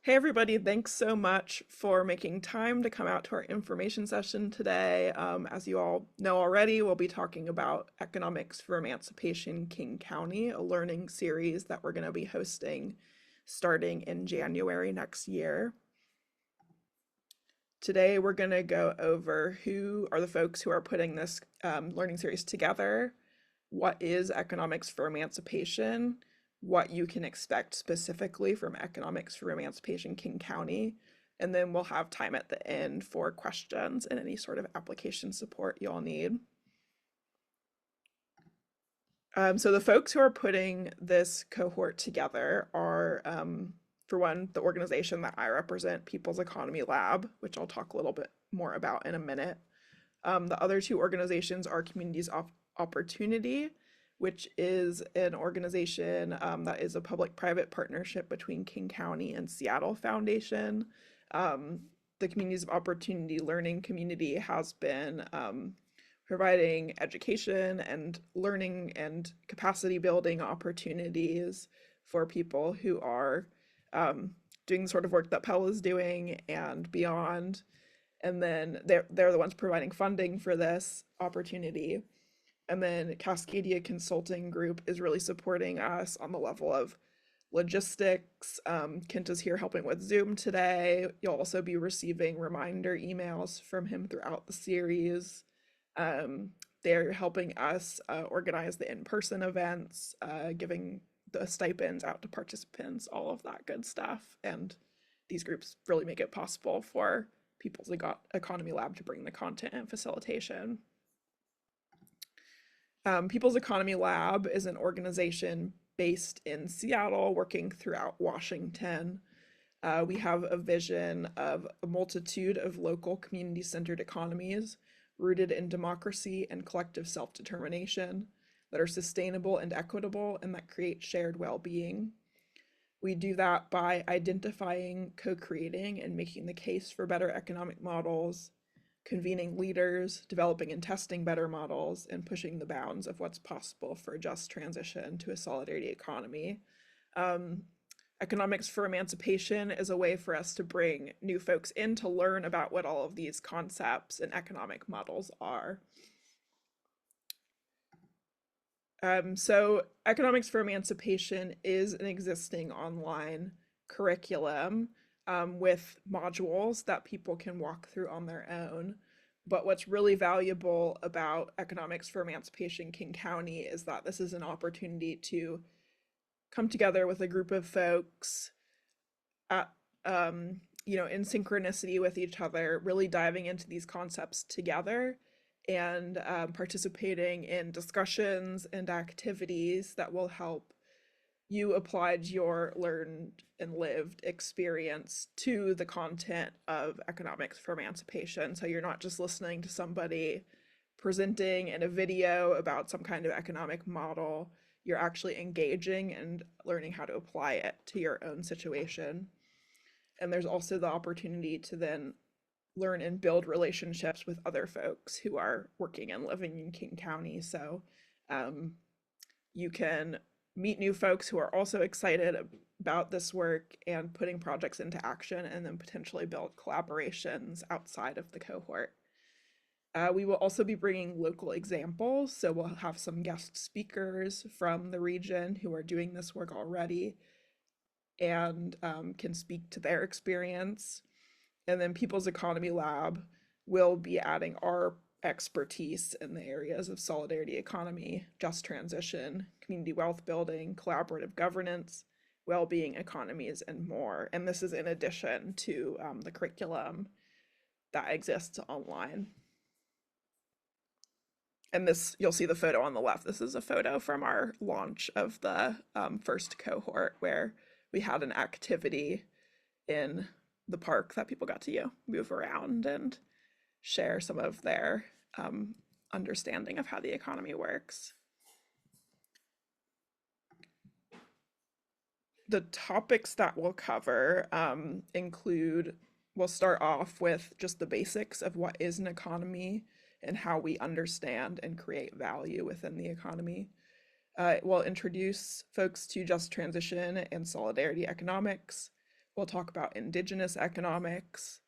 Hey everybody, thanks so much for making time to come out to our information session today. As you all know already, we'll be talking about Economics for Emancipation King County, a learning series that we're going to be hosting starting in January next year. Today we're going to go over who are the folks who are putting this learning series together, what is Economics for Emancipation, what you can expect specifically from Economics for Emancipation King County, and then we'll have time at the end for questions and any sort of application support you'll need. So the folks who are putting this cohort together are, for one, the organization that I represent, People's Economy Lab, which I'll talk a little bit more about in a minute. The other two organizations are Communities of Opportunity, which is an organization that is a public-private partnership between King County and Seattle Foundation. The Communities of Opportunity Learning Community has been providing education and learning and capacity building opportunities for people who are doing the sort of work that Pell is doing and beyond. And then they're the ones providing funding for this opportunity. And then Cascadia Consulting Group is really supporting us on the level of logistics. Kent is here helping with Zoom today. You'll also be receiving reminder emails from him throughout the series. They're helping us organize the in-person events, giving the stipends out to participants, all of that good stuff. And these groups really make it possible for People's Economy Lab to bring the content and facilitation. People's Economy Lab is an organization based in Seattle, working throughout Washington. We have a vision of a multitude of local community-centered economies rooted in democracy and collective self-determination that are sustainable and equitable and that create shared well-being. We do that by identifying, co-creating, and making the case for better economic models, convening leaders, developing and testing better models, and pushing the bounds of what's possible for a just transition to a solidarity economy. Economics for Emancipation is a way for us to bring new folks in to learn about what all of these concepts and economic models are. So Economics for Emancipation is an existing online curriculum with modules that people can walk through on their own. But what's really valuable about Economics for Emancipation King County is that this is an opportunity to come together with a group of folks at, in synchronicity with each other, really diving into these concepts together and participating in discussions and activities that will help you apply your learned and lived experience to the content of Economics for Emancipation. So you're not just listening to somebody presenting in a video about some kind of economic model, you're actually engaging and learning how to apply it to your own situation. And there's also the opportunity to then learn and build relationships with other folks who are working and living in King County. So you can meet new folks who are also excited about this work and putting projects into action, and then potentially build collaborations outside of the cohort. We will also be bringing local examples, so we'll have some guest speakers from the region who are doing this work already and can speak to their experience. And then People's Economy Lab will be adding our expertise in the areas of solidarity economy, just transition, community wealth building, collaborative governance, well-being economies, and more. And this is in addition to the curriculum that exists online. And this, you'll see the photo on the left. This is a photo from our launch of the first cohort, where we had an activity in the park that people got to move around and share some of their understanding of how the economy works. The topics that we'll cover include, we'll start off with just the basics of what is an economy and how we understand and create value within the economy. We'll introduce folks to just transition and solidarity economics. We'll talk about indigenous economics,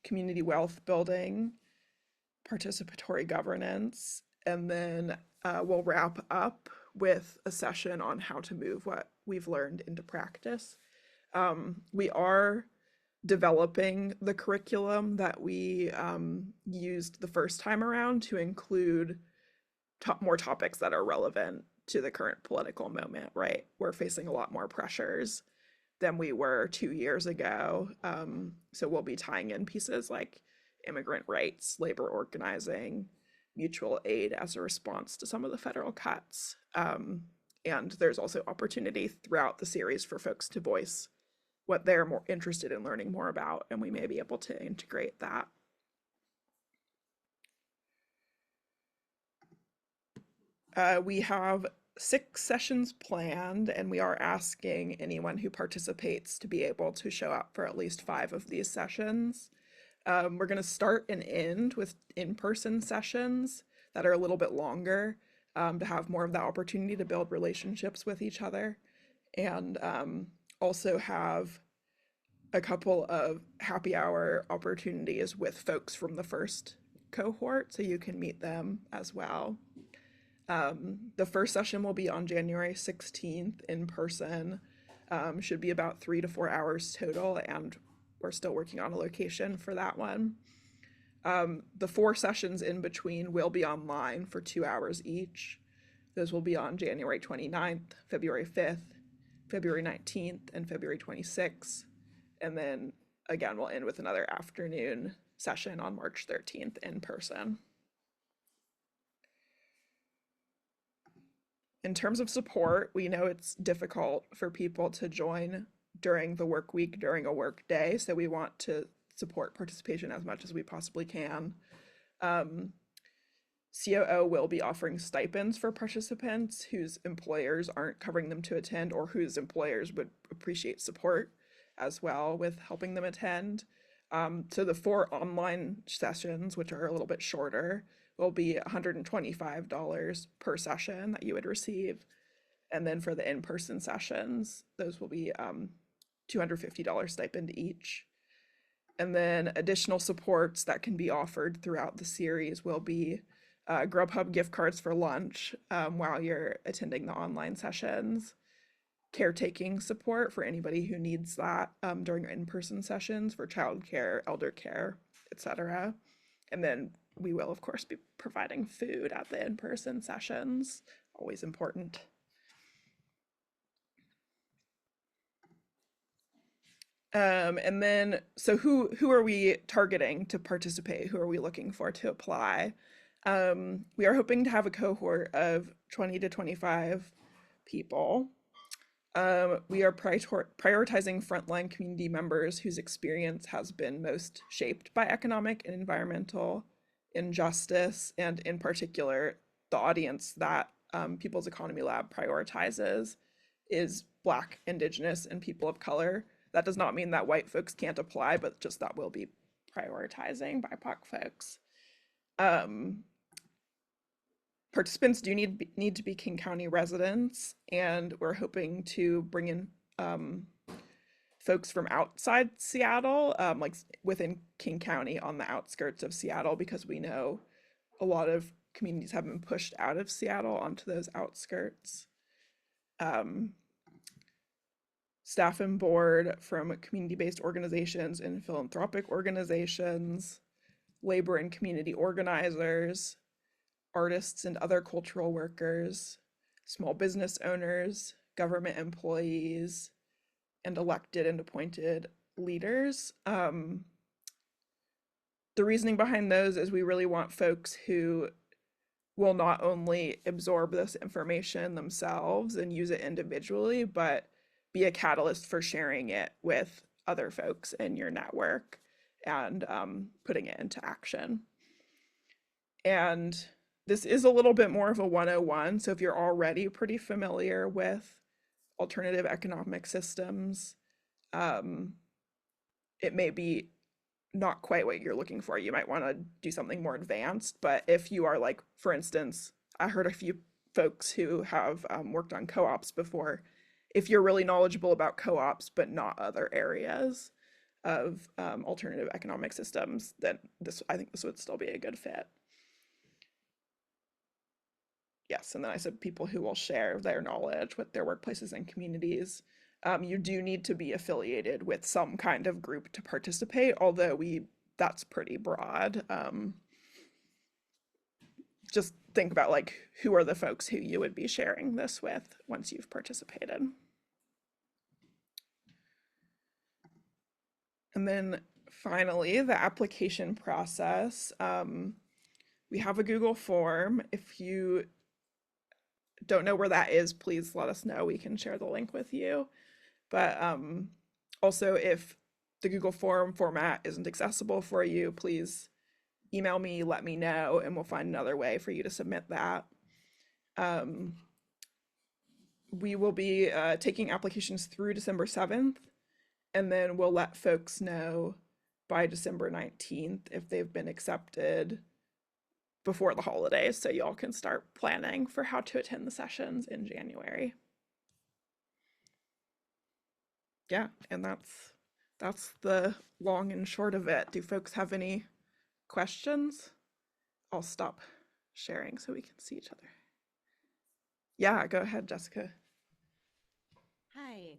community wealth building, participatory governance, and then we'll wrap up with a session on how to move what we've learned into practice. We are developing the curriculum that we used the first time around to include more topics that are relevant to the current political moment, right? We're facing a lot more pressures than we were 2 years ago. So we'll be tying in pieces like immigrant rights, labor organizing, mutual aid as a response to some of the federal cuts. And there's also opportunity throughout the series for folks to voice what they're more interested in learning more about, and we may be able to integrate that. We have 6 sessions planned, and we are asking anyone who participates to be able to show up for at least 5 of these sessions. We're going to start and end with in-person sessions that are a little bit longer, to have more of the opportunity to build relationships with each other, and also have a couple of happy hour opportunities with folks from the first cohort, so you can meet them as well. The first session will be on January 16th in person. Should be about 3 to 4 hours total, and we're still working on a location for that one. The 4 sessions in between will be online for 2 hours each. Those will be on January 29th, February 5th, February 19th, and February 26th. And then again, we'll end with another afternoon session on March 13th in person. In terms of support, we know it's difficult for people to join during the work week, during a work day, so we want to support participation as much as we possibly can. COO will be offering stipends for participants whose employers aren't covering them to attend, or whose employers would appreciate support as well with helping them attend. So the 4 online sessions, which are a little bit shorter, will be $125 per session that you would receive. And then for the in-person sessions, those will be $250 stipend each. And then additional supports that can be offered throughout the series will be Grubhub gift cards for lunch while you're attending the online sessions, caretaking support for anybody who needs that during in-person sessions for childcare, elder care, etc. And then we will, of course, be providing food at the in-person sessions, always important. And then, so who are we targeting to participate? Who are we looking for to apply? We are hoping to have a cohort of 20 to 25 people. We are prioritizing frontline community members whose experience has been most shaped by economic and environmental injustice, and in particular, the audience that People's Economy Lab prioritizes is Black, Indigenous, and people of color. That does not mean that white folks can't apply, but just that we'll be prioritizing BIPOC folks. Participants do need to be King County residents, and we're hoping to bring in folks from outside Seattle, like within King County on the outskirts of Seattle, because we know a lot of communities have been pushed out of Seattle onto those outskirts. Staff and board from community-based organizations and philanthropic organizations, labor and community organizers, artists and other cultural workers, small business owners, government employees, and elected and appointed leaders. The reasoning behind those is we really want folks who will not only absorb this information themselves and use it individually, but be a catalyst for sharing it with other folks in your network and putting it into action. And this is a little bit more of a 101, so if you're already pretty familiar with alternative economic systems, it may be not quite what you're looking for. You might want to do something more advanced, but if you are, like, for instance, I heard a few folks who have worked on co-ops before, if you're really knowledgeable about co-ops but not other areas of alternative economic systems, then I think this would still be a good fit. Yes, and then I said people who will share their knowledge with their workplaces and communities. You do need to be affiliated with some kind of group to participate, although that's pretty broad. Just think about like who are the folks who you would be sharing this with once you've participated. And then finally, the application process. We have a Google form. If you don't know where that is, please let us know. We can share the link with you. But also, if the Google form format isn't accessible for you, please email me, let me know, and we'll find another way for you to submit that. We will be taking applications through December 7th, and then we'll let folks know by December 19th if they've been accepted before the holidays, so y'all can start planning for how to attend the sessions in January. Yeah, and that's the long and short of it. Do folks have any questions? I'll stop sharing so we can see each other. Yeah, go ahead, Jessica. Hi,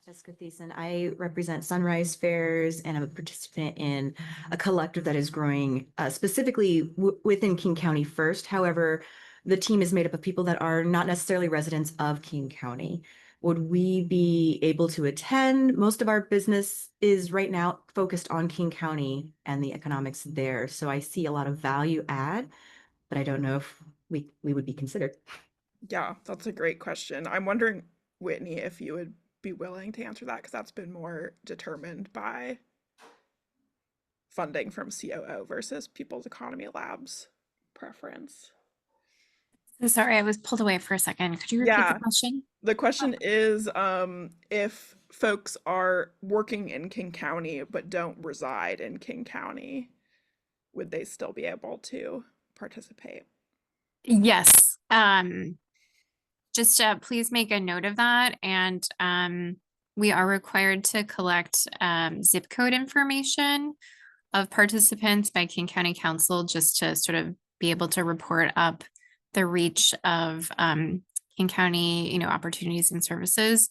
Jessica Thiessen. I represent Sunrise Fairs and I'm a participant in a collective that is growing specifically within King County first. However, the team is made up of people that are not necessarily residents of King County. Would we be able to attend? Most of our business is right now focused on King County and the economics there. So I see a lot of value add, but I don't know if we would be considered. Yeah, that's a great question. I'm wondering, Whitney, if you would be willing to answer that because that's been more determined by funding from COO versus People's Economy Labs preference. So sorry, I was pulled away for a second. Could you repeat the Yeah, question? the question is if folks are working in King County but don't reside in King County, would they still be able to participate? Yes. Just please make a note of that. And we are required to collect zip code information of participants by King County Council just to sort of be able to report up the reach of King County, opportunities and services.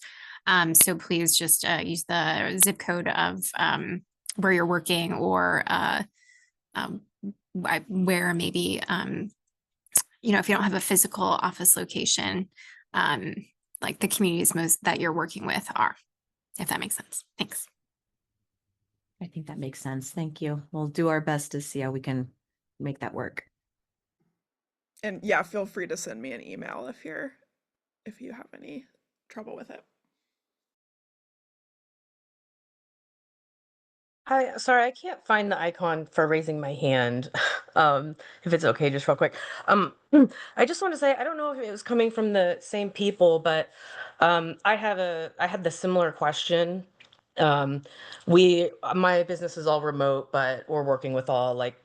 So please just use the zip code of where you're working or um, where maybe if you don't have a physical office location, um, like the communities most that you're working with are, if that makes sense. Thanks. I think that makes sense. Thank you. We'll do our best to see how we can make that work. And yeah, feel free to send me an email if you have any trouble with it. Hi, sorry, I can't find the icon for raising my hand. If it's okay, just real quick. I just want to say I don't know if it was coming from the same people, but I had the similar question. My business is all remote, but we're working with all like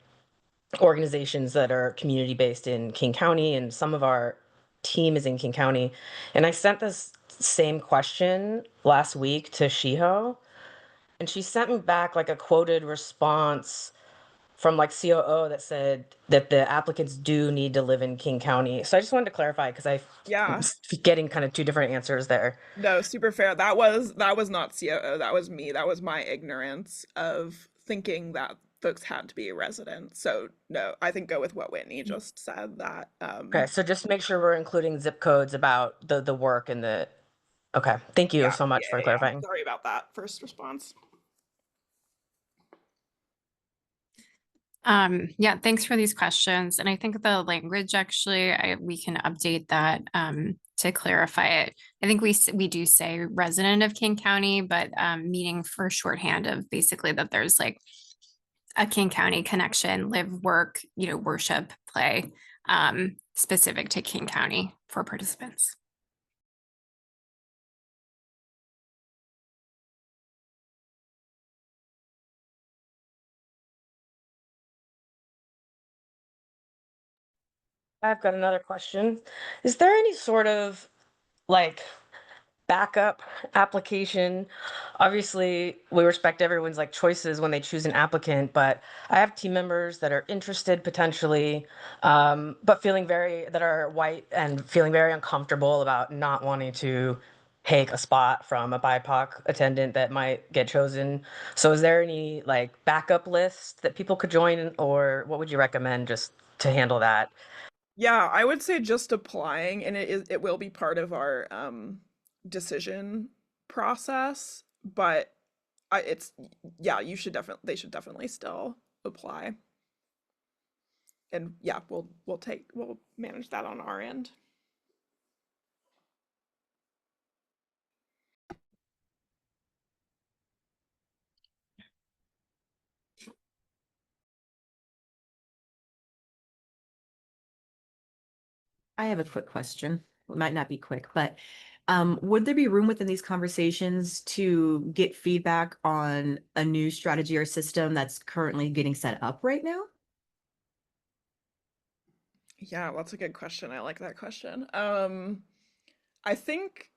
organizations that are community based in King County, and some of our team is in King County. And I sent this same question last week to Shiho. And she sent me back like a quoted response from like COO that said that the applicants do need to live in King County. So I just wanted to clarify because I'm Yeah, getting kind of two different answers there. no, super fair. That was not COO. That was me. That was my ignorance of thinking that folks had to be a resident. So no, I think go with what Whitney just said. That Okay, so just make sure we're including zip codes about the work and the. Okay, thank you yeah, so yeah, much for yeah, yeah. clarifying. Sorry about that first response. Yeah, thanks for these questions. And I think the language actually, we can update that to clarify it. I think we do say resident of King County, but meaning for shorthand of basically that there's like a King County connection, live, work, worship, play, specific to King County for participants. I've got another question. Is there any sort of like backup application. Obviously, we respect everyone's like choices when they choose an applicant, but I have team members that are interested potentially, but feeling very that are white and feeling very uncomfortable about not wanting to take a spot from a BIPOC attendant that might get chosen. So, is there any like backup list that people could join, or what would you recommend just to handle that? Yeah, I would say just applying, and it will be part of our decision process, but it's yeah, you should definitely they should definitely still apply. And yeah, we'll manage that on our end. I have a quick question. It might not be quick, but would there be room within these conversations to get feedback on a new strategy or system that's currently getting set up right now? Yeah, that's a good question. I like that question. I think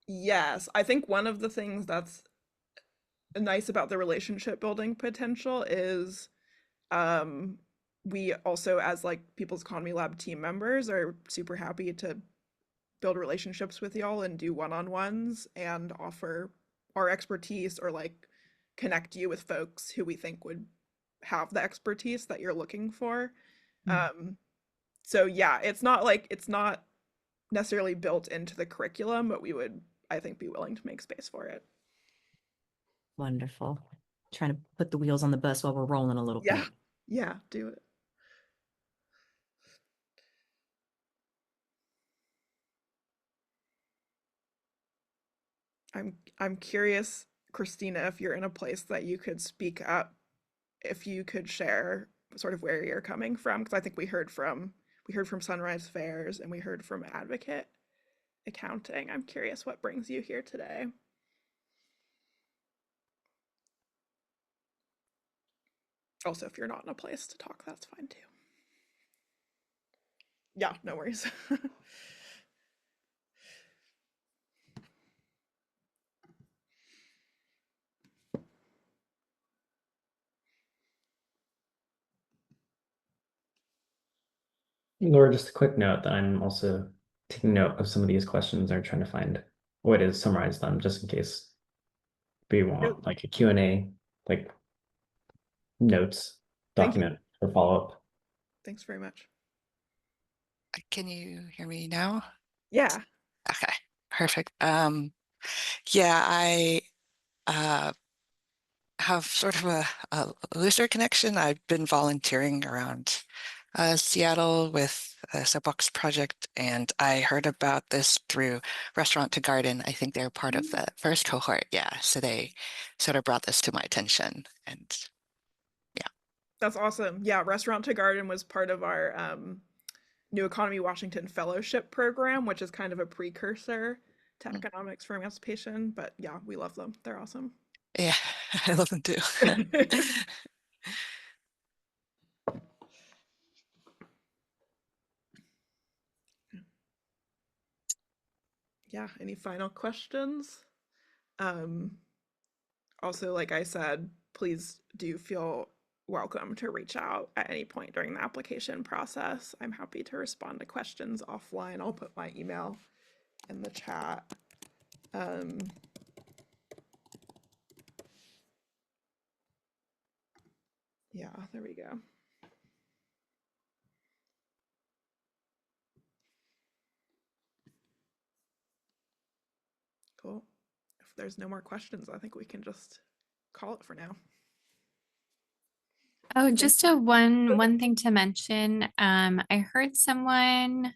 yes. I think one of the things that's nice about the relationship building potential is um we also as like People's Economy Lab team members are super happy to build relationships with y'all and do one-on-ones and offer our expertise or like connect you with folks who we think would have the expertise that you're looking for. Mm. Um, so yeah, it's not necessarily built into the curriculum, but we would, I think, be willing to make space for it. Wonderful. Trying to put the wheels on the bus while we're rolling a little Yeah, bit. yeah, do it. I'm curious, Christina, if you're in a place that you could speak up, if you could share sort of where you're coming from, because I think we heard from Sunrise Fairs and we heard from Advocate Accounting. I'm curious what brings you here today. Also, if you're not in a place to talk, that's fine too. Yeah, no worries. Laura, just a quick note that I'm also taking note of some of these questions or trying to find what is summarized them just in case we Yep. want like a Q&A, like notes Thank you. document for follow-up. Thanks very much. Can you hear me now? Yeah. Okay, perfect. Yeah, I have sort of a looser connection. I've been volunteering around Seattle with a Soapbox project, and I heard about this through Restaurant to Garden. I think they're part of the first cohort. Yeah, so they sort of brought this to my attention, and yeah. That's awesome. Yeah, Restaurant to Garden was part of our New Economy Washington Fellowship Program, which is kind of a precursor to Mm. Economics for Emancipation. But yeah, we love them. They're awesome. Yeah, I love them too. Yeah, any final questions? Um, Also, like I said, please do feel welcome to reach out at any point during the application process. I'm happy to respond to questions offline. I'll put my email in the chat. Um, yeah, there we go. Cool. If there's no more questions, I think we can just call it for now. Oh, Thank just you. a one thing to mention. I heard someone,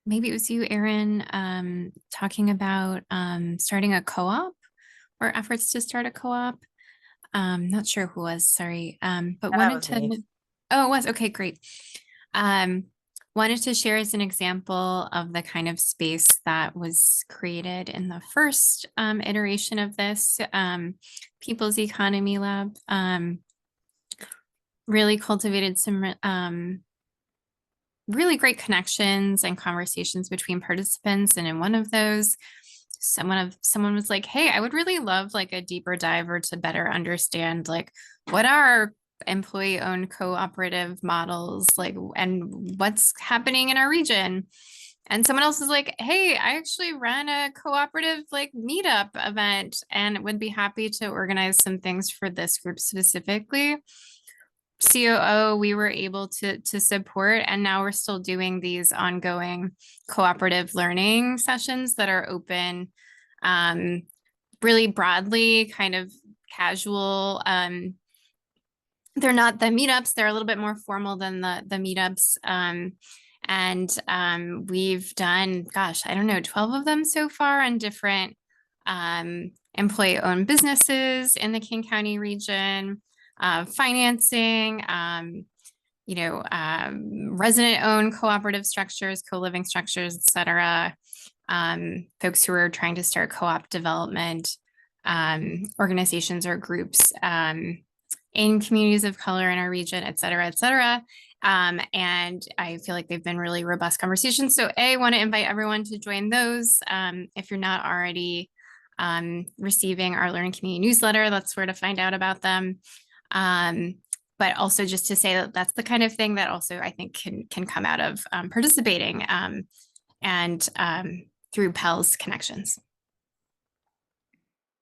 maybe it was you, Erin, talking about starting a co-op or efforts to start a co-op. Not sure who was, sorry. But Yeah, that wanted was me. to, oh, it was, okay, great. Um, wanted to share as an example of the kind of space that was created in the first iteration of this People's Economy Lab. Really cultivated some really great connections and conversations between participants. And in one of those, someone was like, hey, I would really love like a deeper dive or to better understand like what are employee owned cooperative models like and what's happening in our region. And someone else is like, hey, I actually ran a cooperative like meetup event and would be happy to organize some things for this group specifically. COO, we were able to support, and now we're still doing these ongoing cooperative learning sessions that are open, really broadly, kind of casual. They're not the meetups; they're a little bit more formal than the meetups. And we've done, gosh, I don't know, 12 of them so far in different employee-owned businesses in the King County region. Financing, resident-owned cooperative structures, co-living structures, et cetera. Folks who are trying to start co-op development, organizations or groups in communities of color in our region, et cetera, et cetera. And I feel like they've been really robust conversations. So I want to invite everyone to join those. If you're not already receiving our Learning Community newsletter, that's where to find out about them. But also just to say that that's the kind of thing that also I think can come out of participating and through Pell's connections.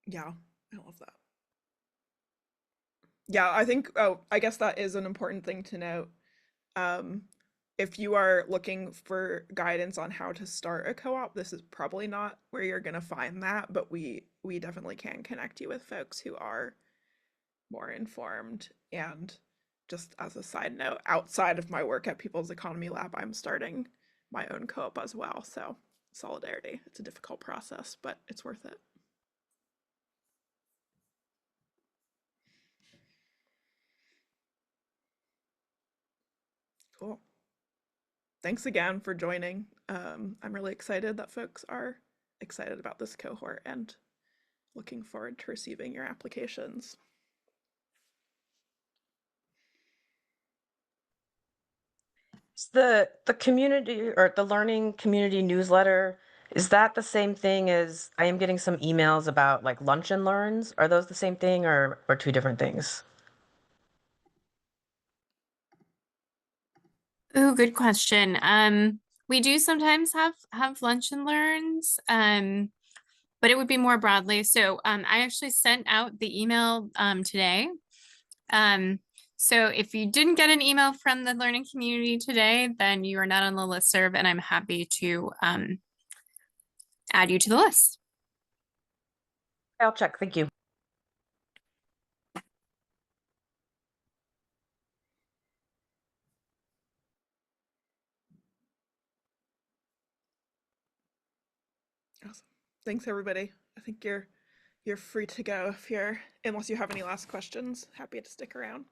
Yeah, I love that. Yeah, I think, I guess that is an important thing to note. If you are looking for guidance on how to start a co-op, this is probably not where you're going to find that, but we definitely can connect you with folks who are more informed. And just as a side note, outside of my work at People's Economy Lab, I'm starting my own co-op as well. So solidarity. It's a difficult process, but it's worth it. Cool. Thanks again for joining. I'm really excited that folks are excited about this cohort and looking forward to receiving your applications. The community or the learning community newsletter, is that the same thing as I am getting some emails about like lunch and learns? Are those the same thing or two different things? Oh, good question. We do sometimes have lunch and learns, but it would be more broadly. So I actually sent out the email today. So if you didn't get an email from the learning community today, then you are not on the listserv, and I'm happy to add you to the list. I'll check. Thank you. Awesome. Thanks everybody. I think you're free to go if you're, unless you have any last questions. Happy to stick around.